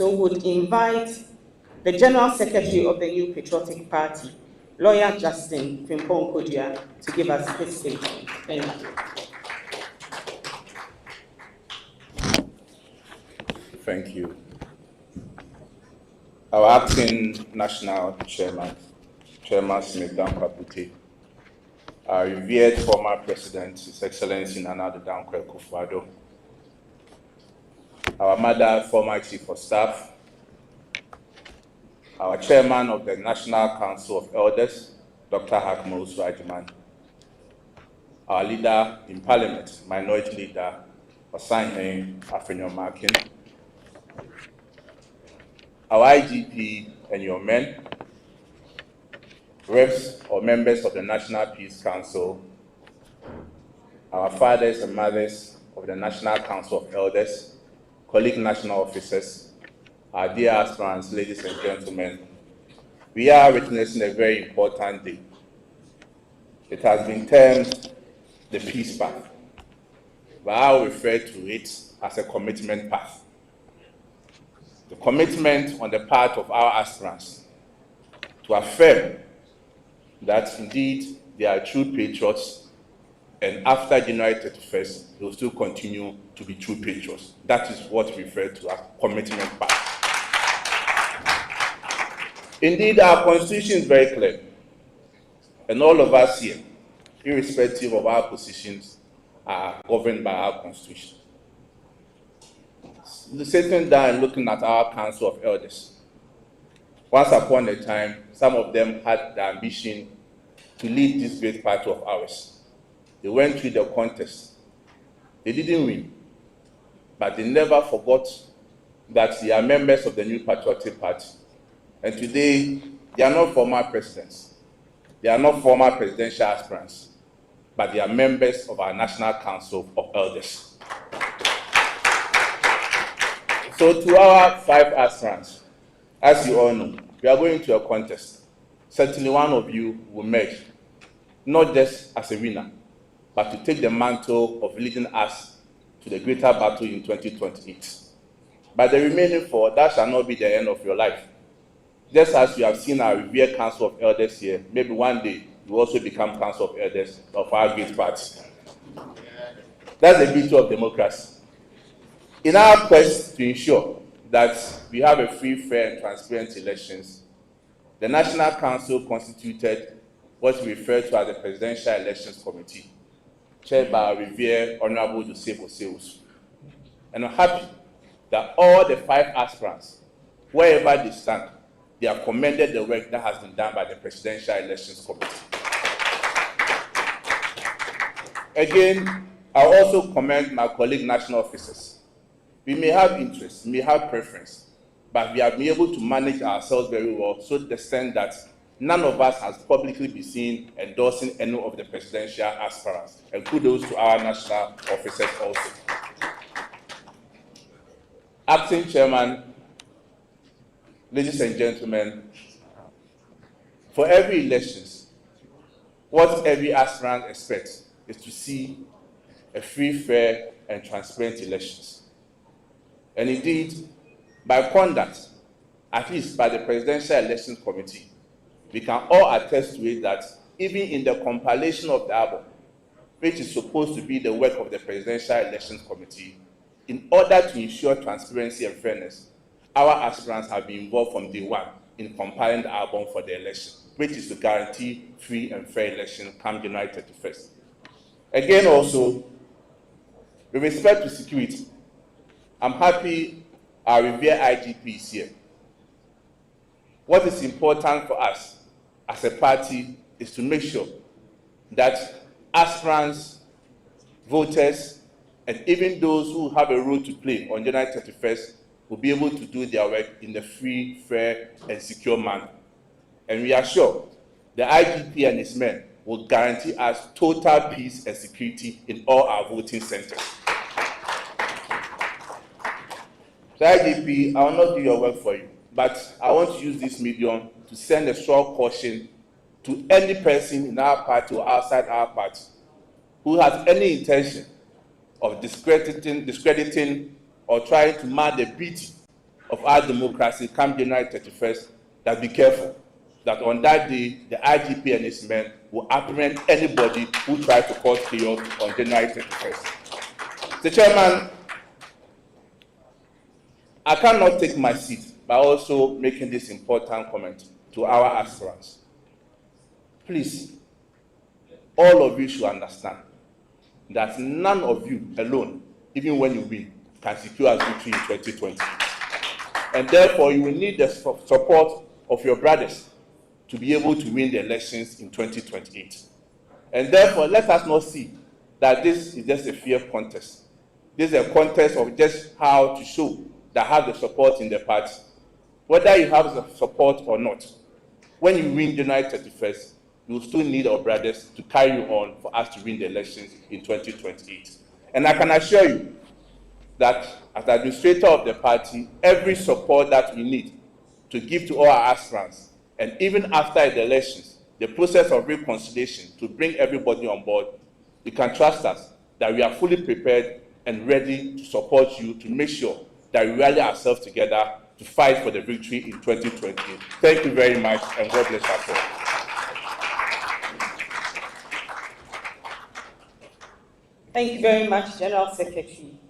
So would invite the General Secretary of the New Patriotic Party, Lawyer Justin Frimpong Kodua, to give us his statement. Thank you. Thank you. Our acting national chairman, Chairman Smith Dankwa, our revered former president, His Excellency Nana Dankwa Akufo-Addo, our mother, former chief of staff, our chairman of the National Council of Elders, Dr. Hakma Uswajiman, our leader in parliament, minority leader, Osanhe Afenyomakin, our IGP and your men, reps or members of the National Peace Council, our fathers and mothers of the National Council of Elders, colleague national officers, our dear aspirants, ladies and gentlemen, we are witnessing a very important day. It has been termed the peace path, but I will refer to it as a commitment path. The commitment on the part of our aspirants to affirm that indeed they are true patriots, and after January 31st, they will still continue to be true patriots. That is what we refer to as commitment path. Indeed, our constitution is very clear, and all of us here, irrespective of our positions, are governed by our constitution. Sitting down and looking at our Council of Elders, once upon a time, some of them had the ambition to lead this great party of ours. They went through the contest. They didn't win, but they never forgot that they are members of the New Patriotic Party. And today, they are not former presidents. They are not former presidential aspirants, but they are members of our National Council of Elders. So to our 5 aspirants, as you all know, we are going to a contest. Certainly one of you will emerge, not just as a winner, but to take the mantle of leading us to the greater battle in 2028. But the remaining 4, that shall not be the end of your life. Just as you have seen our revered Council of Elders here, maybe one day you also become Council of Elders of our great party. That's the beauty of democracy. In our quest to ensure that we have a free, fair, and transparent elections, the National Council constituted what we refer to as the Presidential Elections Committee, chaired by our revered Honorable Joseph Oseus. And I'm happy that all the 5 aspirants, wherever they stand, they have commended the work that has been done by the Presidential Elections Committee. Again, I also commend my colleague national officers. We may have interests, we may have preference, but we have been able to manage ourselves very well, so to the extent that none of us has publicly been seen endorsing any of the presidential aspirants. And kudos to our national officers also. Acting Chairman, ladies and gentlemen, for every elections, what every aspirant expects is to see a free, fair, and transparent elections. And indeed, by conduct, at least by the Presidential Elections Committee, we can all attest to it that even in the compilation of the album, which is supposed to be the work of the Presidential Elections Committee, in order to ensure transparency and fairness, our aspirants have been involved from day one in compiling the album for the election, which is to guarantee free and fair election come January 31st. Again, also, with respect to security, I'm happy our revered IGP is here. What is important for us as a party is to make sure that aspirants, voters, and even those who have a role to play on January 31st will be able to do their work in a free, fair, and secure manner. And we are sure the IGP and his men will guarantee us total peace and security in all our voting centers. So IGP, I will not do your work for you, but I want to use this medium to send a strong caution to any person in our party or outside our party who has any intention of discrediting or trying to mar the beauty of our democracy come January 31st, that be careful, that on that day, the IGP and his men will apprehend anybody who tries to cause chaos on January 31st. Mr. Chairman, I cannot take my seat by also making this important comment to our aspirants. Please, all of you should understand that none of you alone, even when you win, can secure a victory in 2020. And therefore, you will need the support of your brothers to be able to win the elections in 2028. And therefore, let us not see that this is just a fair contest. This is a contest of just how to show that have the support in the party. Whether you have the support or not, when you win January 31st, you will still need our brothers to carry you on for us to win the elections in 2028. And I can assure you that as administrator of the party, every support that we need to give to all our aspirants, and even after the elections, the process of reconciliation to bring everybody on board, you can trust us that we are fully prepared and ready to support you to make sure that we rally ourselves together to fight for the victory in 2020. Thank you very much, and God bless us all. Thank you very much, General Secretary.